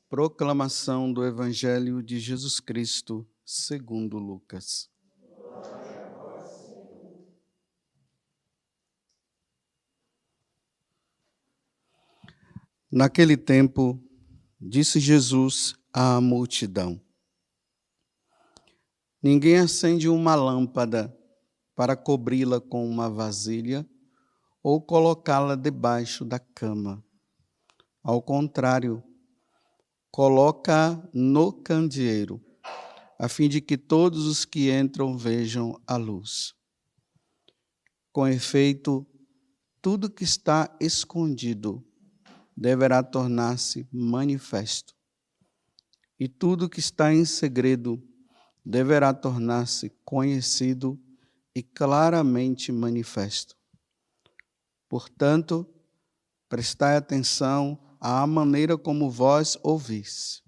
Proclamação do Evangelho de Jesus Cristo, segundo Lucas. Naquele tempo, disse Jesus à multidão: Ninguém acende uma lâmpada para cobri-la com uma vasilha ou colocá-la debaixo da cama. Ao contrário, coloca-a no candeeiro, a fim de que todos os que entram vejam a luz. Com efeito, tudo que está escondido deverá tornar-se manifesto, e tudo que está em segredo deverá tornar-se conhecido e claramente manifesto. Portanto, prestai atenção à maneira como vós ouvis.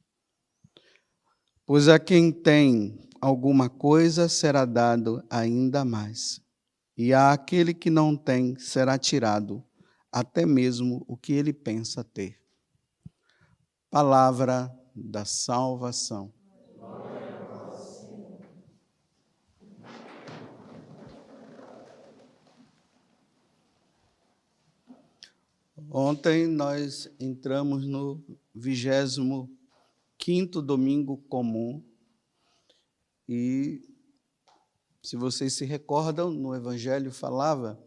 Pois a quem tem alguma coisa será dado ainda mais, e àquele que não tem será tirado até mesmo o que ele pensa ter. Palavra da salvação. Ontem nós entramos no 25º domingo comum e, se vocês se recordam, no Evangelho falava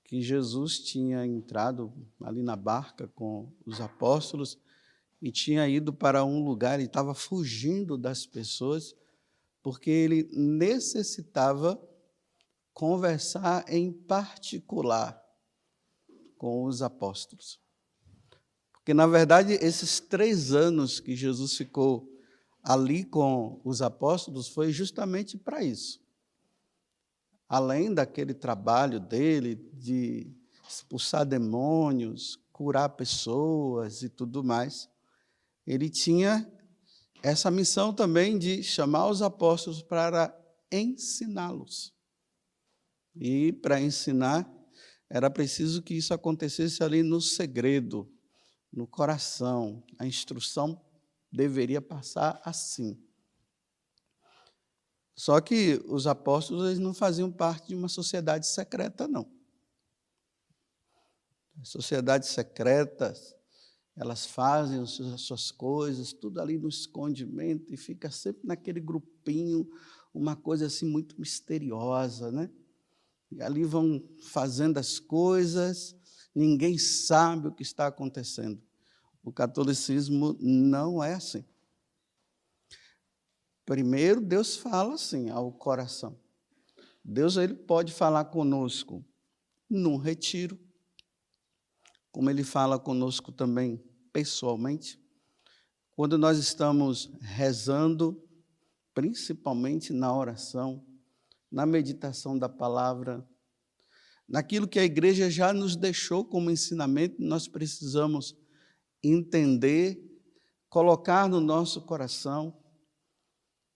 que Jesus tinha entrado ali na barca com os apóstolos e tinha ido para um lugar e estava fugindo das pessoas porque ele necessitava conversar em particular com os apóstolos. Porque, na verdade, esses 3 anos que Jesus ficou ali com os apóstolos foi justamente para isso. Além daquele trabalho dele de expulsar demônios, curar pessoas e tudo mais, ele tinha essa missão também de chamar os apóstolos para ensiná-los. E para ensinar, era preciso que isso acontecesse ali no segredo, no coração. A instrução deveria passar assim. Só que os apóstolos eles não faziam parte de uma sociedade secreta, não. As sociedades secretas, elas fazem as suas coisas, tudo ali no escondimento, e fica sempre naquele grupinho, uma coisa assim muito misteriosa, né? E ali vão fazendo as coisas, ninguém sabe o que está acontecendo. O catolicismo não é assim. Primeiro, Deus fala assim ao coração. Deus ele pode falar conosco num retiro, como ele fala conosco também pessoalmente, quando nós estamos rezando, principalmente na oração, na meditação da palavra, naquilo que a igreja já nos deixou como ensinamento, nós precisamos entender, colocar no nosso coração.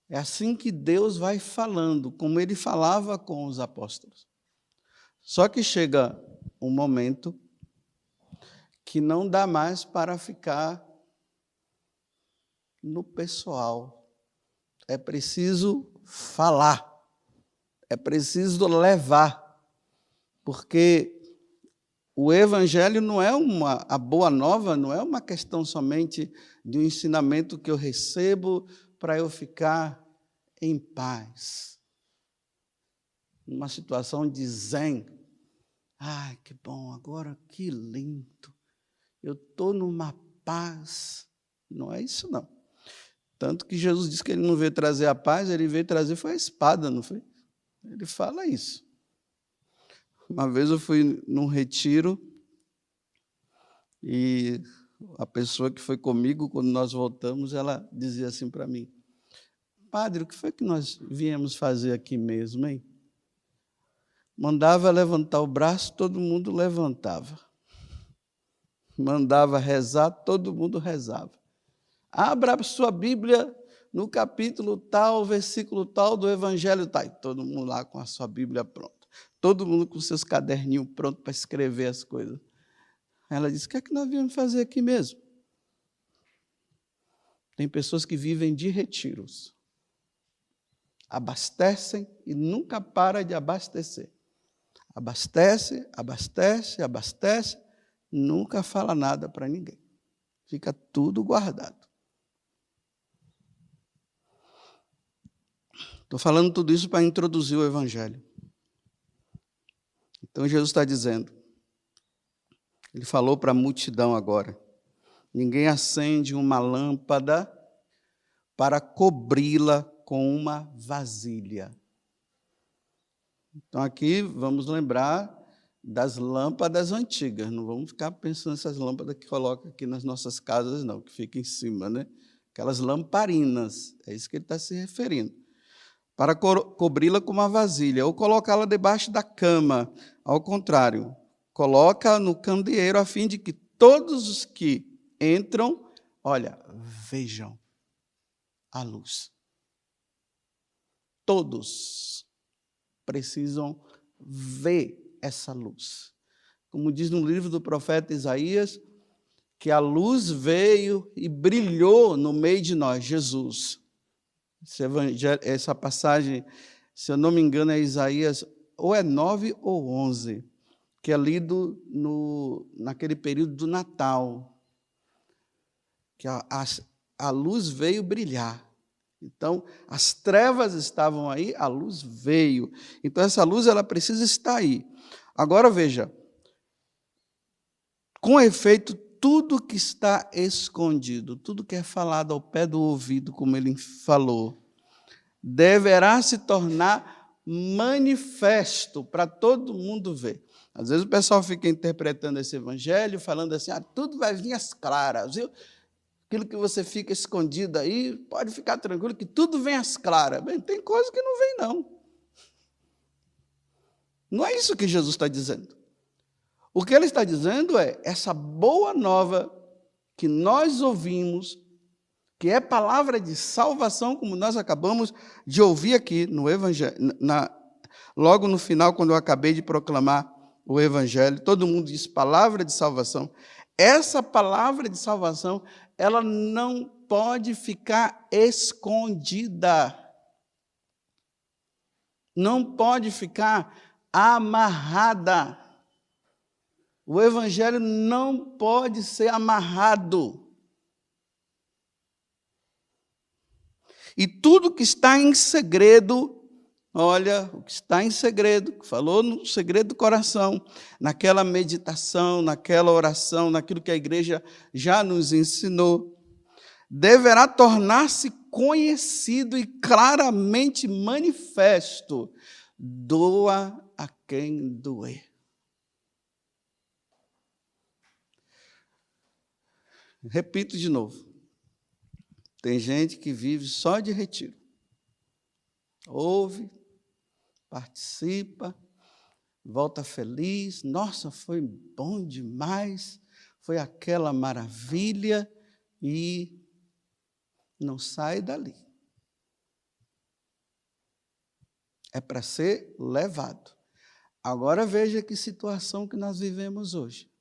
É assim que Deus vai falando, como ele falava com os apóstolos. Só que chega um momento que não dá mais para ficar no pessoal. É preciso falar, é preciso levar, porque o Evangelho não é a boa nova, não é uma questão somente de um ensinamento que eu recebo para eu ficar em paz. Numa situação de zen. Ai, que bom, agora que lindo. Eu estou numa paz. Não é isso, não. Tanto que Jesus disse que ele não veio trazer a paz, ele veio trazer foi a espada, não foi? Ele fala isso. Uma vez eu fui num retiro e a pessoa que foi comigo, quando nós voltamos, ela dizia assim para mim: Padre, o que foi que nós viemos fazer aqui mesmo, hein? Mandava levantar o braço, todo mundo levantava. Mandava rezar, todo mundo rezava. Abra a sua Bíblia no capítulo tal, versículo tal do Evangelho tal. E todo mundo lá com a sua Bíblia pronta. Todo mundo com seus caderninhos prontos para escrever as coisas. Ela disse: o que é que nós viemos fazer aqui mesmo? Tem pessoas que vivem de retiros. Abastecem e nunca para de abastecer. Abastece, abastece, abastece, nunca fala nada para ninguém. Fica tudo guardado. Estou falando tudo isso para introduzir o Evangelho. Então, Jesus está dizendo, ele falou para a multidão agora, ninguém acende uma lâmpada para cobri-la com uma vasilha. Então, aqui vamos lembrar das lâmpadas antigas, não vamos ficar pensando nessas lâmpadas que coloca aqui nas nossas casas, não, que fica em cima, né? Aquelas lamparinas, é isso que ele está se referindo. Para cobri-la com uma vasilha, ou colocá-la debaixo da cama. Ao contrário, coloca no candeeiro a fim de que todos os que entram, olha, vejam a luz. Todos precisam ver essa luz. Como diz no livro do profeta Isaías, que a luz veio e brilhou no meio de nós, Jesus. Essa passagem, se eu não me engano, é Isaías, ou é 9 ou 11, que é lido naquele período do Natal, que a luz veio brilhar. Então, as trevas estavam aí, a luz veio. Então, essa luz ela precisa estar aí. Agora, veja, com efeito, tudo que está escondido, tudo que é falado ao pé do ouvido, como ele falou, deverá se tornar manifesto para todo mundo ver. Às vezes o pessoal fica interpretando esse evangelho, falando assim, tudo vai vir às claras, viu? Aquilo que você fica escondido aí, pode ficar tranquilo que tudo vem às claras. Bem, tem coisa que não vem, não. Não é isso que Jesus está dizendo. O que ele está dizendo é essa boa nova que nós ouvimos, que é palavra de salvação, como nós acabamos de ouvir aqui no Evangelho, logo no final, quando eu acabei de proclamar o Evangelho, todo mundo diz palavra de salvação. Essa palavra de salvação, ela não pode ficar escondida. Não pode ficar amarrada. O Evangelho não pode ser amarrado. E tudo que está em segredo, olha, o que está em segredo, que falou no segredo do coração, naquela meditação, naquela oração, naquilo que a igreja já nos ensinou, deverá tornar-se conhecido e claramente manifesto. Doa a quem doer. Repito de novo. Tem gente que vive só de retiro. Ouve, participa, volta feliz. Nossa, foi bom demais. Foi aquela maravilha e não sai dali. É para ser levado. Agora veja que situação que nós vivemos hoje.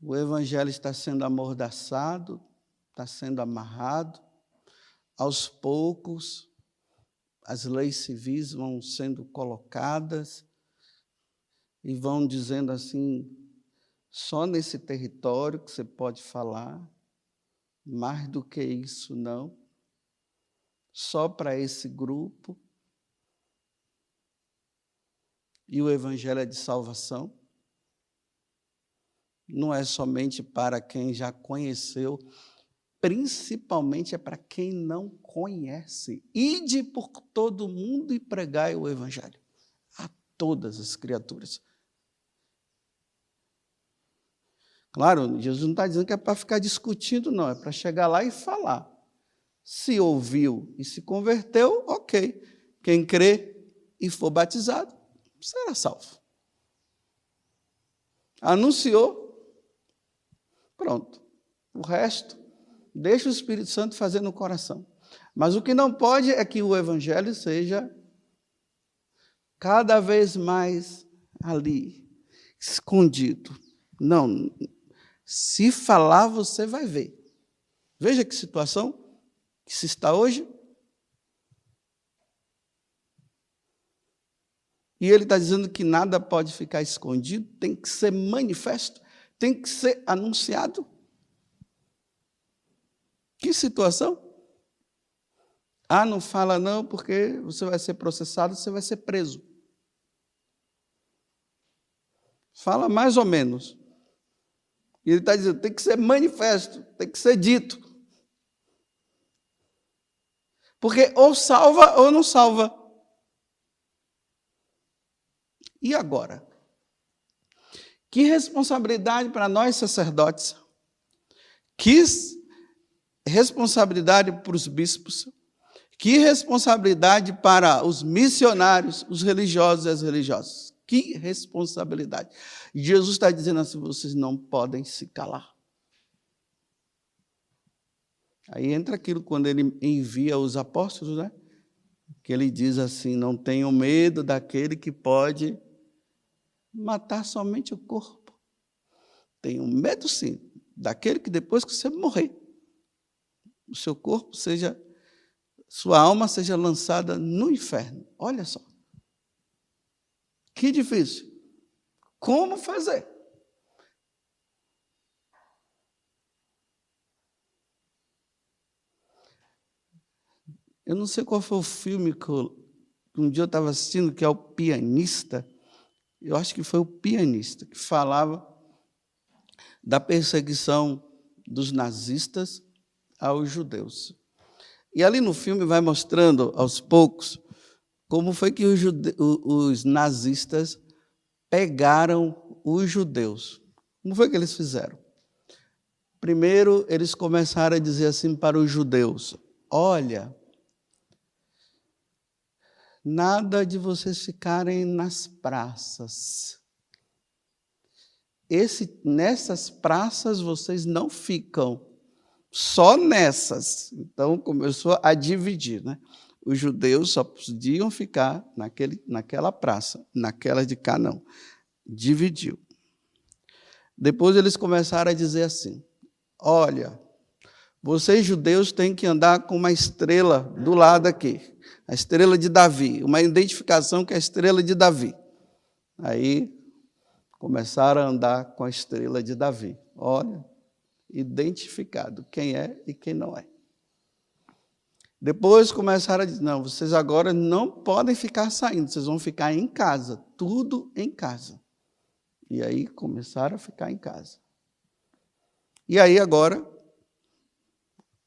O evangelho está sendo amordaçado, está sendo amarrado. Aos poucos, as leis civis vão sendo colocadas e vão dizendo assim, só nesse território que você pode falar, mais do que isso não, só para esse grupo. E o evangelho é de salvação. Não é somente para quem já conheceu, principalmente é para quem não conhece. Ide por todo mundo e pregai o evangelho a todas as criaturas. Claro, Jesus não está dizendo que é para ficar discutindo, não, é para chegar lá e falar. Se ouviu e se converteu, ok. Quem crê e for batizado, será salvo. Anunciou, pronto. O resto, deixa o Espírito Santo fazer no coração. Mas o que não pode é que o evangelho seja cada vez mais ali, escondido. Não, se falar, você vai ver. Veja que situação que se está hoje. E ele está dizendo que nada pode ficar escondido, tem que ser manifesto, tem que ser anunciado. Que situação? Ah, não fala não, porque você vai ser processado, você vai ser preso. Fala mais ou menos. E ele está dizendo, tem que ser manifesto, tem que ser dito. Porque ou salva ou não salva. E agora? Que responsabilidade para nós sacerdotes, que responsabilidade para os bispos, que responsabilidade para os missionários, os religiosos e as religiosas. Que responsabilidade. Jesus está dizendo assim, vocês não podem se calar. Aí entra aquilo quando ele envia os apóstolos, né? Que ele diz assim, não tenham medo daquele que pode matar somente o corpo. Tenham medo, sim, daquele que depois que você morrer, o seu corpo seja, sua alma seja lançada no inferno. Olha só. Que difícil. Como fazer? Eu não sei qual foi o filme que um dia eu estava assistindo, que é O Pianista. Eu acho que foi O Pianista, que falava da perseguição dos nazistas aos judeus. E ali no filme vai mostrando, aos poucos, como foi que os nazistas pegaram os judeus. Como foi que eles fizeram? Primeiro, eles começaram a dizer assim para os judeus, olha, nada de vocês ficarem nas praças. Nessas praças vocês não ficam, só nessas. Então começou a dividir, né? Os judeus só podiam ficar naquela praça, naquela de cá não. Dividiu. Depois eles começaram a dizer assim, olha, vocês judeus têm que andar com uma estrela do lado aqui, a estrela de Davi, uma identificação que é a estrela de Davi. Aí começaram a andar com a estrela de Davi. Olha, identificado quem é e quem não é. Depois começaram a dizer, não, vocês agora não podem ficar saindo, vocês vão ficar em casa, tudo em casa. E aí começaram a ficar em casa. E aí agora,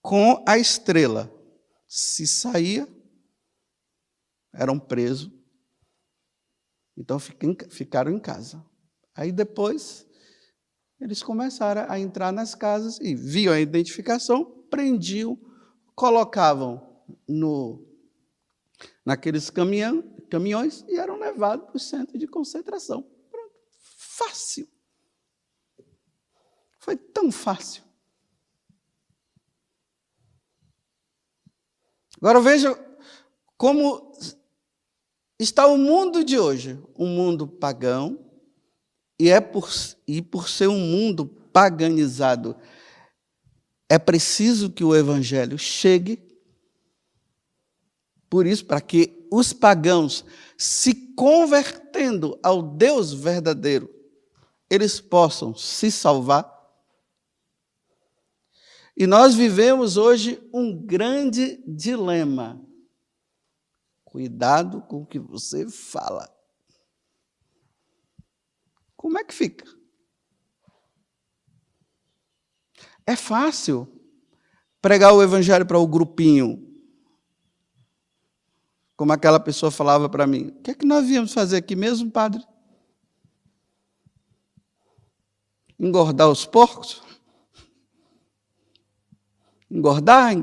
com a estrela, se saía, eram presos, então ficaram em casa. Aí depois, eles começaram a entrar nas casas e viam a identificação, prendiam, colocavam naqueles caminhões e eram levados para o centro de concentração. Pronto. Fácil. Foi tão fácil. Agora veja como está o mundo de hoje, um mundo pagão, e por ser um mundo paganizado, é preciso que o evangelho chegue. Por isso, para que os pagãos, se convertendo ao Deus verdadeiro, eles possam se salvar. E nós vivemos hoje um grande dilema. Cuidado com o que você fala. Como é que fica? É fácil pregar o evangelho para o grupinho. Como aquela pessoa falava para mim, o que é que nós viemos fazer aqui mesmo, padre? Engordar os porcos? Engordar,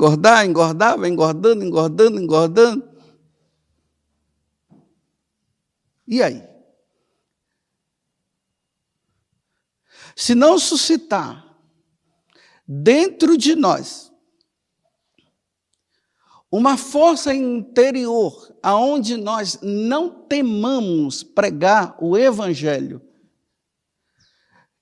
vai engordando. E aí? Se não suscitar dentro de nós uma força interior, aonde nós não temamos pregar o evangelho,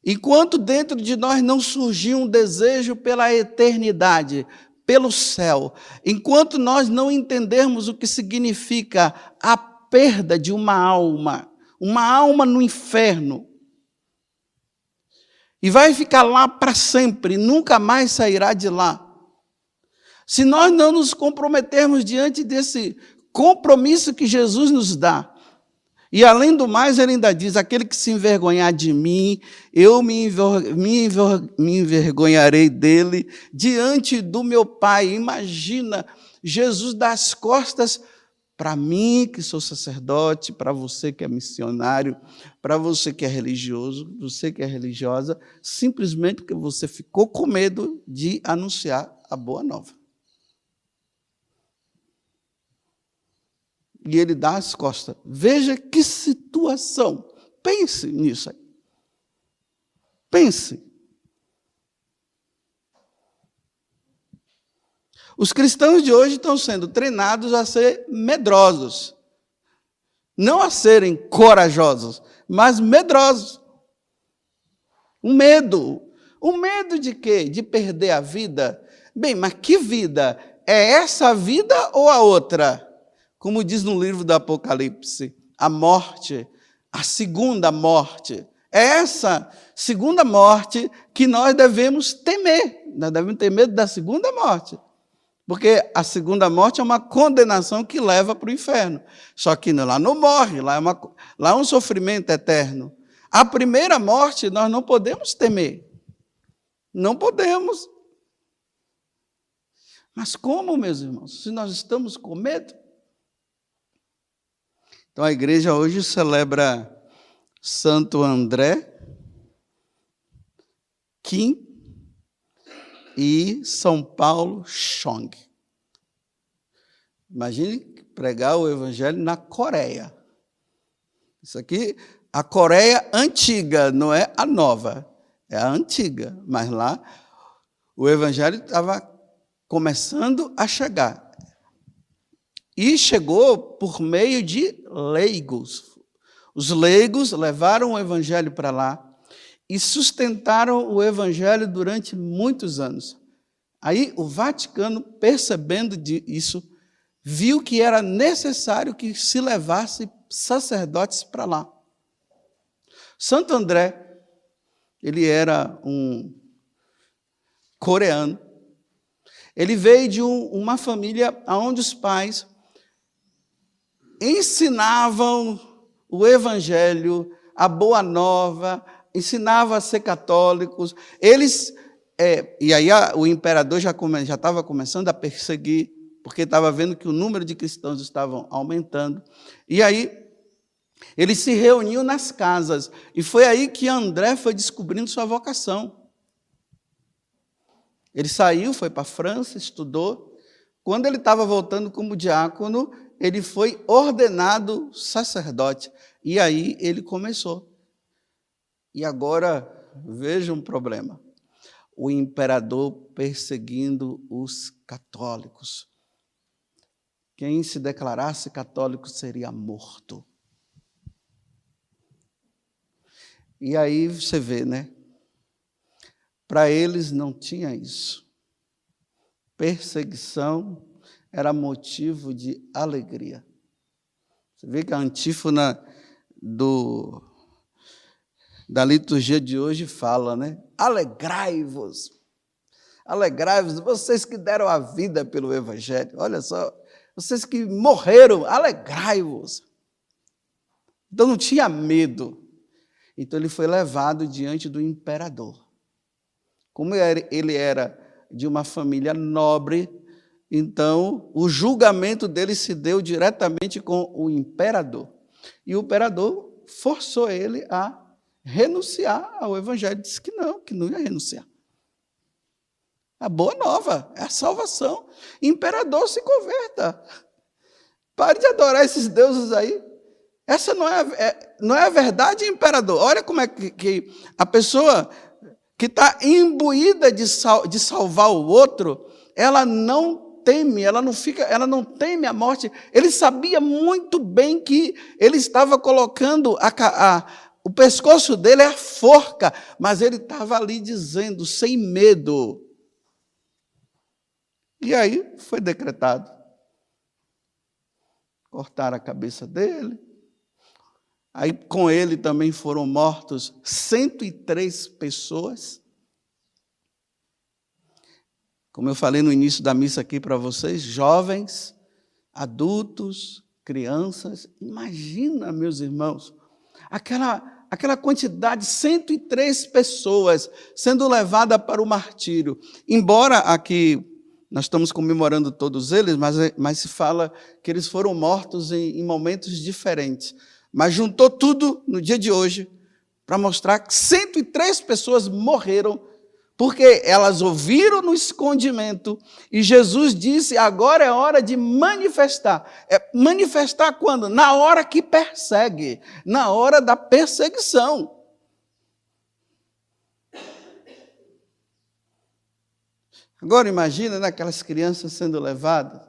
Enquanto dentro de nós não surgir um desejo pela eternidade, pelo céu, enquanto nós não entendermos o que significa a perda de uma alma no inferno, e vai ficar lá para sempre, nunca mais sairá de lá. Se nós não nos comprometermos diante desse compromisso que Jesus nos dá, e além do mais, ele ainda diz, aquele que se envergonhar de mim, eu me envergonharei dele diante do meu Pai. Imagina, Jesus dá as costas para mim, que sou sacerdote, para você que é missionário, para você que é religioso, você que é religiosa, simplesmente porque você ficou com medo de anunciar a boa nova. E ele dá as costas. Veja que situação. Pense nisso aí. Pense. Os cristãos de hoje estão sendo treinados a ser medrosos. Não a serem corajosos, mas medrosos. Um medo. Um medo de quê? De perder a vida? Bem, mas que vida? É essa vida ou a outra? Como diz no livro do Apocalipse, a morte, a segunda morte. É essa segunda morte que nós devemos temer. Nós devemos ter medo da segunda morte. Porque a segunda morte é uma condenação que leva para o inferno. Só que lá não morre, lá é um sofrimento eterno. A primeira morte nós não podemos temer. Não podemos. Mas como, meus irmãos? Se nós estamos com medo? Então, a igreja hoje celebra Santo André, Kim e São Paulo Chong. Imagine pregar o evangelho na Coreia. Isso aqui, a Coreia antiga, não é a nova, é a antiga. Mas lá, o evangelho estava começando a chegar. E chegou por meio de leigos. Os leigos levaram o evangelho para lá e sustentaram o evangelho durante muitos anos. Aí o Vaticano, percebendo isso, viu que era necessário que se levasse sacerdotes para lá. Santo André, ele era um coreano. Ele veio de uma família onde os pais ensinavam o evangelho, a boa nova, ensinavam a ser católicos. Eles, e aí o imperador já estava começando a perseguir, porque estava vendo que o número de cristãos estavam aumentando. E aí eles se reuniam nas casas, e foi aí que André foi descobrindo sua vocação. Ele saiu, foi para a França, estudou. Quando ele estava voltando como diácono, ele foi ordenado sacerdote. E aí ele começou. E agora, veja um problema. O imperador perseguindo os católicos. Quem se declarasse católico seria morto. E aí você vê, né? Para eles não tinha isso. Perseguição era motivo de alegria. Você vê que a antífona da liturgia de hoje fala, né? Alegrai-vos, vocês que deram a vida pelo evangelho. Olha só, vocês que morreram, alegrai-vos. Então não tinha medo. Então ele foi levado diante do imperador. Como ele era de uma família nobre, então o julgamento dele se deu diretamente com o imperador. E o imperador forçou ele a renunciar ao evangelho. Disse que não ia renunciar. A boa nova é a salvação. Imperador, se converta. Pare de adorar esses deuses aí. Essa não é a verdade, imperador. Olha como é que a pessoa que está imbuída de salvar o outro, ela não teme, ela não teme a morte. Ele sabia muito bem que ele estava colocando o pescoço dele é a forca, mas ele estava ali dizendo, sem medo. E aí foi decretado. Cortaram a cabeça dele. Aí com ele também foram mortos 103 pessoas. Como eu falei no início da missa aqui para vocês, jovens, adultos, crianças. Imagina, meus irmãos, aquela quantidade, 103 pessoas sendo levadas para o martírio. Embora aqui nós estamos comemorando todos eles, mas se fala que eles foram mortos em momentos diferentes. Mas juntou tudo no dia de hoje para mostrar que 103 pessoas morreram porque elas ouviram no escondimento e Jesus disse, agora é hora de manifestar. Manifestar quando? Na hora que persegue, na hora da perseguição. Agora imagina, né, aquelas crianças sendo levadas,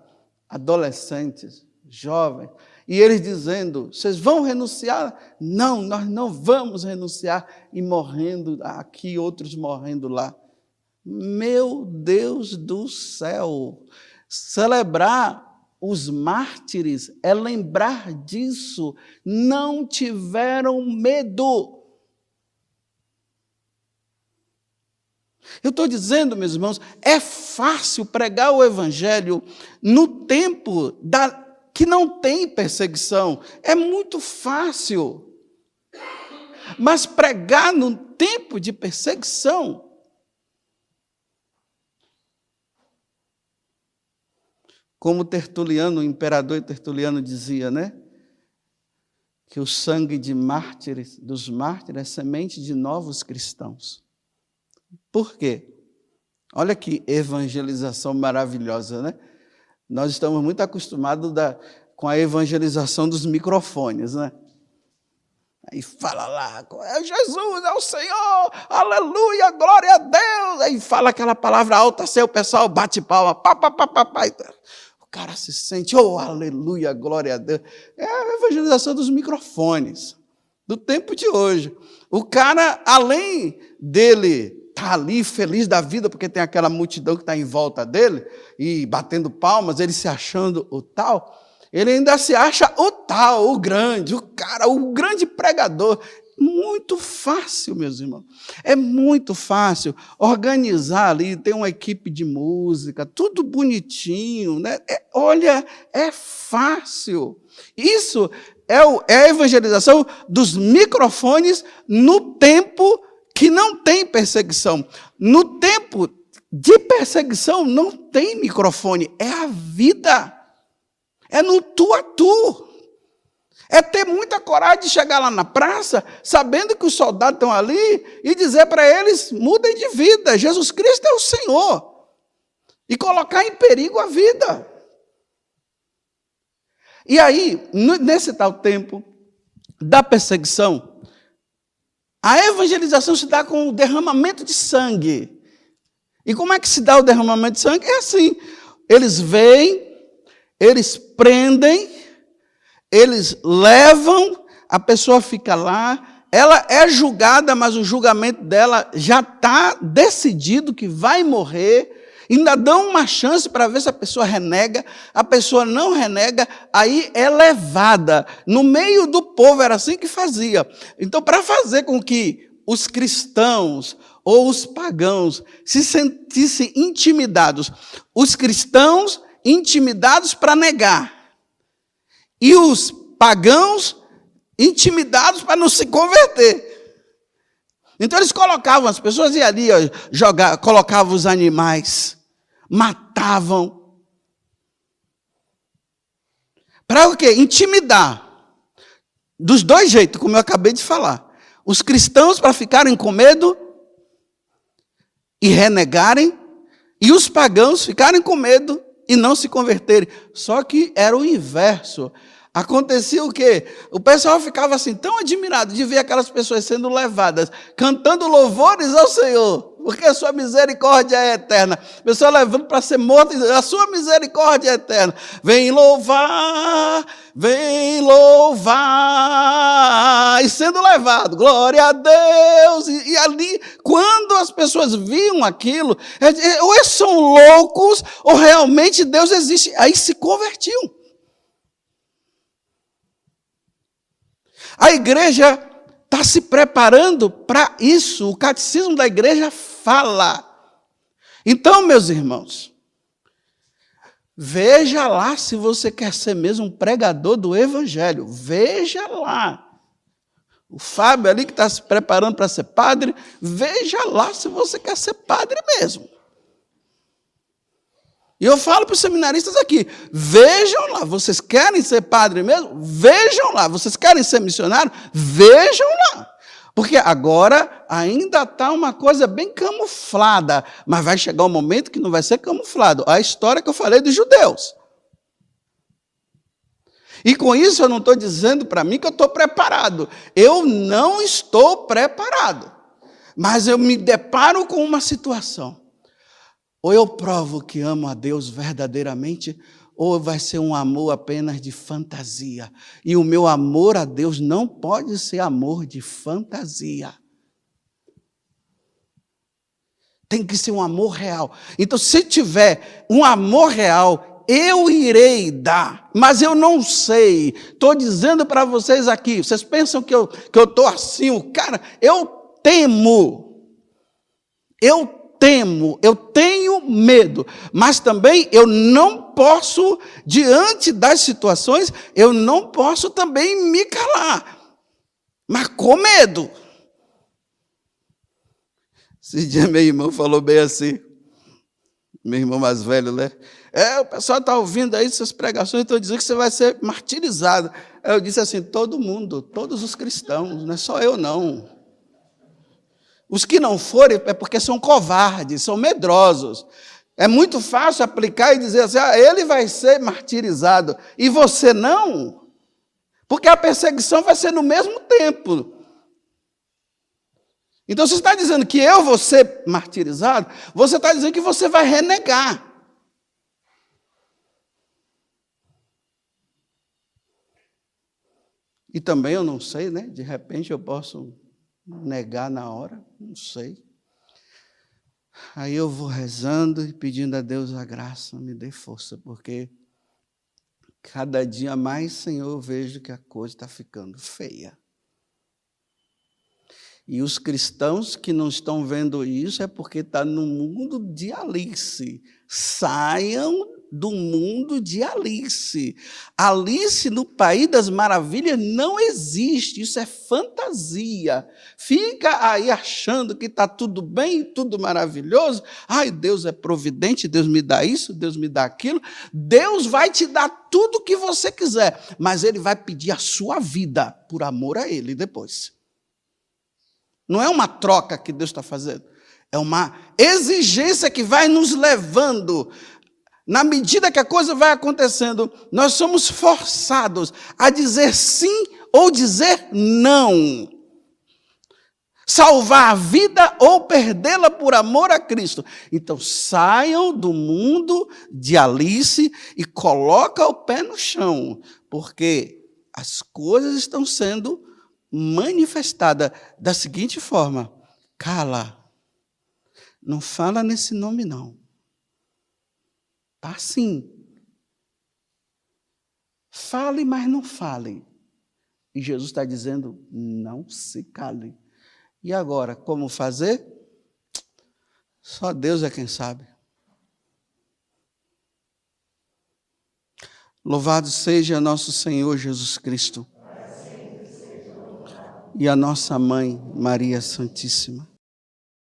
adolescentes, jovens, e eles dizendo, vocês vão renunciar? Não, nós não vamos renunciar. E morrendo aqui, outros morrendo lá. Meu Deus do céu! Celebrar os mártires é lembrar disso. Não tiveram medo. Eu estou dizendo, meus irmãos, é fácil pregar o evangelho no tempo que não tem perseguição. É muito fácil. Mas pregar no tempo de perseguição, como Tertuliano, o imperador Tertuliano dizia, né? Que o sangue de mártires, dos mártires é semente de novos cristãos. Por quê? Olha que evangelização maravilhosa, né? Nós estamos muito acostumados com a evangelização dos microfones, né? Aí fala lá, Jesus é o Senhor, aleluia, glória a Deus. Aí fala aquela palavra alta, assim, o pessoal bate palma, pá. O cara se sente, oh, aleluia, glória a Deus. É a evangelização dos microfones, do tempo de hoje. O cara, além dele está ali feliz da vida, porque tem aquela multidão que está em volta dele, e batendo palmas, ele se achando o tal, ele ainda se acha o tal, o grande, o cara, o grande pregador. Muito fácil, meus irmãos. É muito fácil organizar ali, tem uma equipe de música, tudo bonitinho, né? Olha, é fácil. Isso é a evangelização dos microfones no tempo que não tem perseguição. No tempo de perseguição não tem microfone, é a vida. É no tu a tu. É ter muita coragem de chegar lá na praça, sabendo que os soldados estão ali, e dizer para eles, mudem de vida, Jesus Cristo é o Senhor. E colocar em perigo a vida. E aí, nesse tal tempo da perseguição, a evangelização se dá com o derramamento de sangue. E como é que se dá o derramamento de sangue? É assim, eles vêm, eles prendem, eles levam, a pessoa fica lá, ela é julgada, mas o julgamento dela já está decidido que vai morrer, ainda dão uma chance para ver se a pessoa renega, a pessoa não renega, aí é levada. No meio do povo era assim que fazia. Então, para fazer com que os cristãos ou os pagãos se sentissem intimidados, os cristãos intimidados para negar, e os pagãos intimidados para não se converter. Então eles colocavam, as pessoas iam ali, colocavam os animais, matavam. Para o quê? Intimidar. Dos dois jeitos, como eu acabei de falar. Os cristãos para ficarem com medo e renegarem, e os pagãos ficarem com medo e não se converterem. Só que era o inverso. Acontecia o quê? O pessoal ficava assim tão admirado de ver aquelas pessoas sendo levadas, cantando louvores ao Senhor. porque a sua misericórdia é eterna. A pessoa levando para ser morta e dizendo, a sua misericórdia é eterna. Vem louvar, e sendo levado, glória a Deus. E ali, quando as pessoas viam aquilo, ou eles são loucos, ou realmente Deus existe. Aí se convertiam. A igreja está se preparando para isso. O catecismo da igreja fala. Então, meus irmãos, veja lá se você quer ser mesmo um pregador do evangelho. Veja lá. O Fábio ali que está se preparando para ser padre, veja lá se você quer ser padre mesmo. E eu falo para os seminaristas aqui, vejam lá, vocês querem ser padre mesmo? Vejam lá, vocês querem ser missionário? Vejam lá. Porque agora ainda está uma coisa bem camuflada, mas vai chegar um momento que não vai ser camuflado. A história que eu falei dos judeus. E com isso eu não estou dizendo para mim que eu estou preparado. Eu não estou preparado. Mas eu me deparo com uma situação. Ou eu provo que amo a Deus verdadeiramente, ou vai ser um amor apenas de fantasia. E o meu amor a Deus não pode ser amor de fantasia. Tem que ser um amor real. Então, se tiver um amor real, eu irei dar. Mas eu não sei. Estou dizendo para vocês aqui. Vocês pensam que eu estou assim, o cara? Eu temo. Eu tenho medo, mas também eu não posso, diante das situações, eu não posso também me calar, mas com medo. Esse dia meu irmão falou bem assim, meu irmão mais velho, né? O pessoal está ouvindo aí essas pregações, estão dizendo que você vai ser martirizado. Eu disse assim, todo mundo, todos os cristãos, não é só eu não. Os que não forem é porque são covardes, são medrosos. É muito fácil aplicar e dizer assim, ele vai ser martirizado e você não. Porque a perseguição vai ser no mesmo tempo. Então, você está dizendo que eu vou ser martirizado, você está dizendo que você vai renegar. E também eu não sei, né? De repente eu posso negar na hora, não sei. Aí eu vou rezando e pedindo a Deus a graça, me dê força, porque cada dia mais, Senhor, eu vejo que a coisa está ficando feia. E os cristãos que não estão vendo isso é porque está no mundo de Alice. Saiam do mundo de Alice. Alice no País das Maravilhas não existe, isso é fantasia. Fica aí achando que está tudo bem, tudo maravilhoso. Ai, Deus é providente, Deus me dá isso, Deus me dá aquilo. Deus vai te dar tudo o que você quiser, mas Ele vai pedir a sua vida por amor a Ele depois. Não é uma troca que Deus está fazendo, é uma exigência que vai nos levando. Na medida que a coisa vai acontecendo, nós somos forçados a dizer sim ou dizer não. Salvar a vida ou perdê-la por amor a Cristo. Então, saiam do mundo de Alice e coloquem o pé no chão, porque as coisas estão sendo manifestadas da seguinte forma: cala, não fala nesse nome não. Está assim. Fale, mas não fale. E Jesus está dizendo, não se cale. E agora, como fazer? Só Deus é quem sabe. Louvado seja nosso Senhor Jesus Cristo. E a nossa Mãe, Maria Santíssima.